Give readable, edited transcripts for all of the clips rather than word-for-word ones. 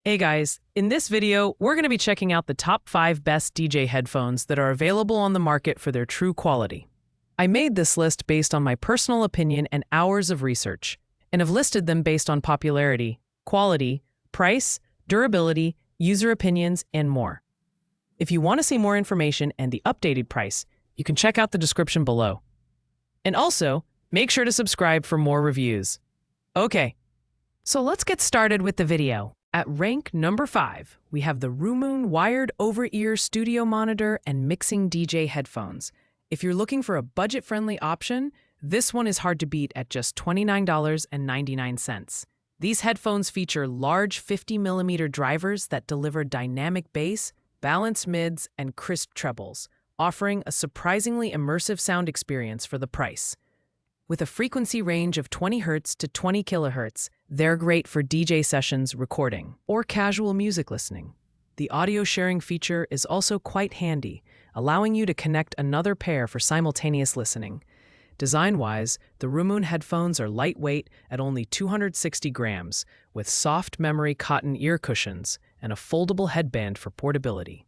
Hey guys, in this video, we're going to be checking out the top 5 best DJ headphones that are available on the market for their true quality. I made this list based on my personal opinion and hours of research, and have listed them based on popularity, quality, price, durability, user opinions, and more. If you want to see more information and the updated price, you can check out the description below. And also, make sure to subscribe for more reviews. Okay, so let's get started with the video. At rank number 5, we have the Rumoon wired over-ear studio monitor and mixing DJ headphones. If you're looking for a budget-friendly option, this one is hard to beat at just $29.99. These headphones feature large 50mm drivers that deliver dynamic bass, balanced mids, and crisp trebles, offering a surprisingly immersive sound experience for the price. With a frequency range of 20 Hz to 20 kHz, they're great for DJ sessions, recording, or casual music listening. The audio sharing feature is also quite handy, allowing you to connect another pair for simultaneous listening. Design-wise, the Rumoon headphones are lightweight at only 260 grams, with soft memory cotton ear cushions and a foldable headband for portability.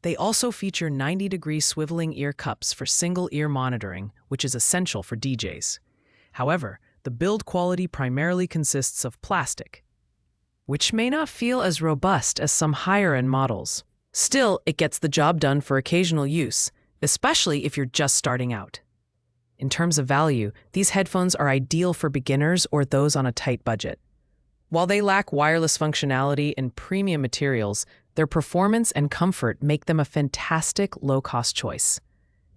They also feature 90-degree swiveling ear cups for single-ear monitoring, which is essential for DJs. However, the build quality primarily consists of plastic, which may not feel as robust as some higher-end models. Still, it gets the job done for occasional use, especially if you're just starting out. In terms of value, these headphones are ideal for beginners or those on a tight budget. While they lack wireless functionality and premium materials, their performance and comfort make them a fantastic low-cost choice.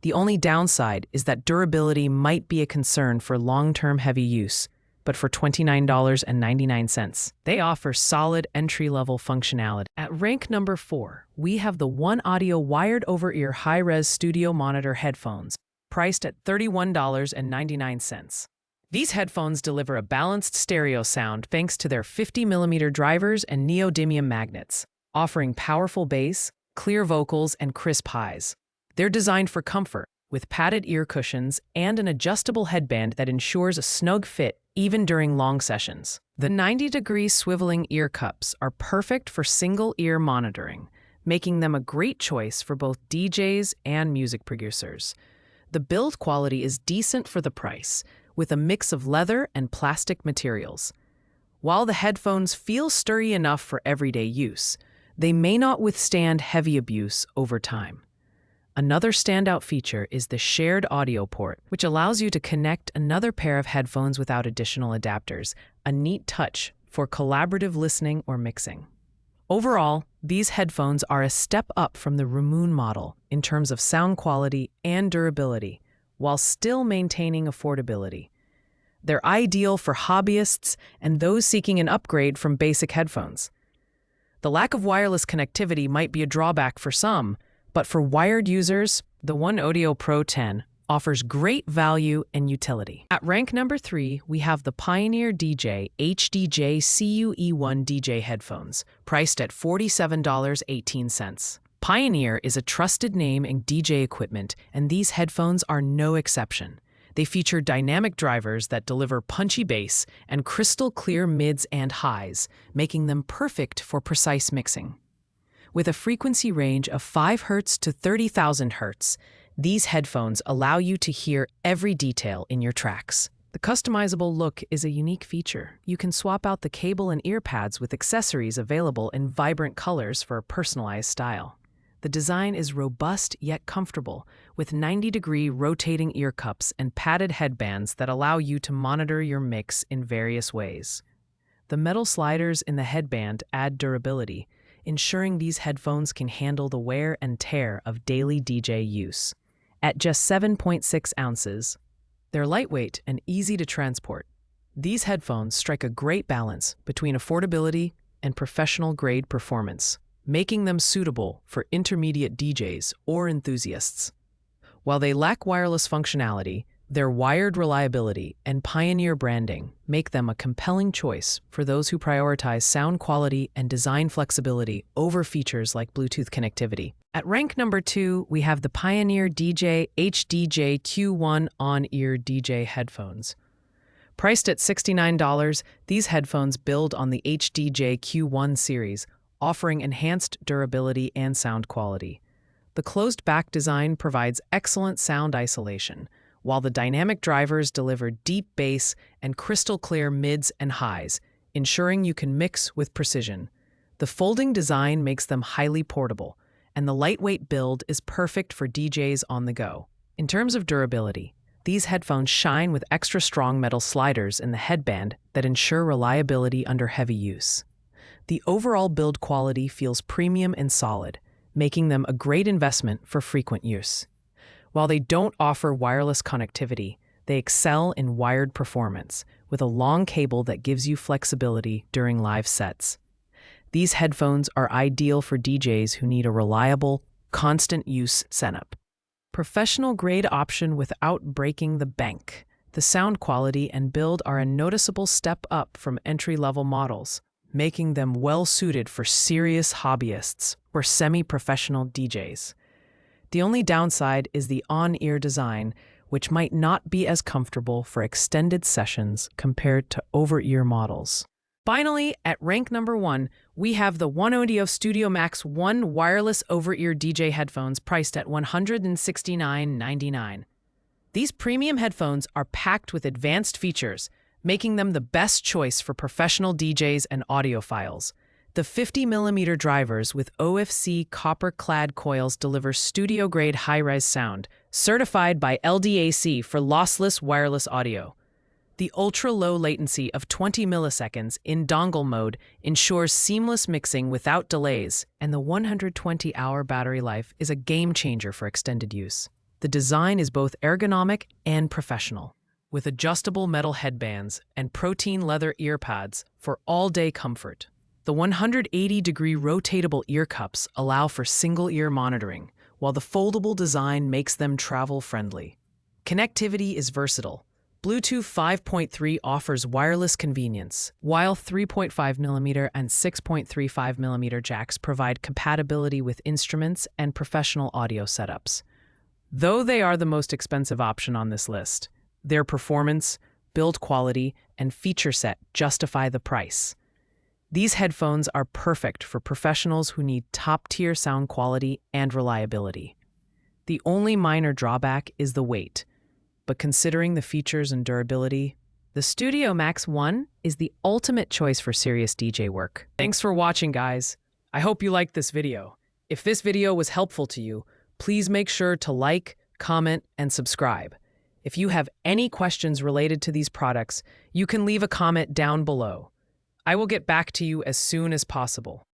The only downside is that durability might be a concern for long-term heavy use, but for $29.99, they offer solid entry-level functionality. At rank number 4, we have the oneodio wired over-ear high-res studio monitor headphones, priced at $31.99. These headphones deliver a balanced stereo sound thanks to their 50mm drivers and neodymium magnets, offering powerful bass, clear vocals, and crisp highs. They're designed for comfort, with padded ear cushions and an adjustable headband that ensures a snug fit even during long sessions. The 90-degree swiveling ear cups are perfect for single-ear monitoring, making them a great choice for both DJs and music producers. The build quality is decent for the price, with a mix of leather and plastic materials. While the headphones feel sturdy enough for everyday use, they may not withstand heavy abuse over time. Another standout feature is the shared audio port, which allows you to connect another pair of headphones without additional adapters, a neat touch for collaborative listening or mixing. Overall, these headphones are a step up from the Rumoon model in terms of sound quality and durability, while still maintaining affordability. They're ideal for hobbyists and those seeking an upgrade from basic headphones. The lack of wireless connectivity might be a drawback for some, but for wired users, the oneodio Pro 10 offers great value and utility. At rank number 3, we have the Pioneer DJ HDJ-CUE1 DJ headphones, priced at $47.18. Pioneer is a trusted name in DJ equipment, and these headphones are no exception. They feature dynamic drivers that deliver punchy bass and crystal clear mids and highs, making them perfect for precise mixing. With a frequency range of 5 Hz to 30,000 Hz, these headphones allow you to hear every detail in your tracks. The customizable look is a unique feature. You can swap out the cable and ear pads with accessories available in vibrant colors for a personalized style. The design is robust yet comfortable, with 90-degree rotating ear cups and padded headbands that allow you to monitor your mix in various ways. The metal sliders in the headband add durability, ensuring these headphones can handle the wear and tear of daily DJ use. At just 7.6 ounces, they're lightweight and easy to transport. These headphones strike a great balance between affordability and professional-grade performance, making them suitable for intermediate DJs or enthusiasts. While they lack wireless functionality, their wired reliability and Pioneer branding make them a compelling choice for those who prioritize sound quality and design flexibility over features like Bluetooth connectivity. At rank number 2, we have the Pioneer DJ HDJ-X10 on-ear DJ headphones. Priced at $69, these headphones build on the HDJ-Q10 series, offering enhanced durability and sound quality. The closed-back design provides excellent sound isolation, while the dynamic drivers deliver deep bass and crystal-clear mids and highs, ensuring you can mix with precision. The folding design makes them highly portable, and the lightweight build is perfect for DJs on the go. In terms of durability, these headphones shine with extra strong metal sliders in the headband that ensure reliability under heavy use. The overall build quality feels premium and solid, making them a great investment for frequent use. While they don't offer wireless connectivity, they excel in wired performance, with a long cable that gives you flexibility during live sets. These headphones are ideal for DJs who need a reliable, constant-use setup. Professional-grade option without breaking the bank. The sound quality and build are a noticeable step up from entry-level models, making them well-suited for serious hobbyists or semi-professional DJs. The only downside is the on-ear design, which might not be as comfortable for extended sessions compared to over-ear models. Finally, at rank number 1, we have the oneodio Studio Max 1 wireless over-ear DJ headphones priced at $169.99. These premium headphones are packed with advanced features, making them the best choice for professional DJs and audiophiles. The 50mm drivers with OFC copper-clad coils deliver studio-grade high-res sound, certified by LDAC for lossless wireless audio. The ultra-low latency of 20 milliseconds in dongle mode ensures seamless mixing without delays, and the 120-hour battery life is a game-changer for extended use. The design is both ergonomic and professional, with adjustable metal headbands and protein leather earpads for all-day comfort. The 180-degree rotatable ear cups allow for single-ear monitoring, while the foldable design makes them travel-friendly. Connectivity is versatile. Bluetooth 5.3 offers wireless convenience, while 3.5mm and 6.35mm jacks provide compatibility with instruments and professional audio setups. Though they are the most expensive option on this list, their performance, build quality, and feature set justify the price. These headphones are perfect for professionals who need top-tier sound quality and reliability. The only minor drawback is the weight, but considering the features and durability, the Studio Max 1 is the ultimate choice for serious DJ work. Thanks for watching, guys. I hope you liked this video. If this video was helpful to you, please make sure to like, comment, and subscribe. If you have any questions related to these products, you can leave a comment down below. I will get back to you as soon as possible.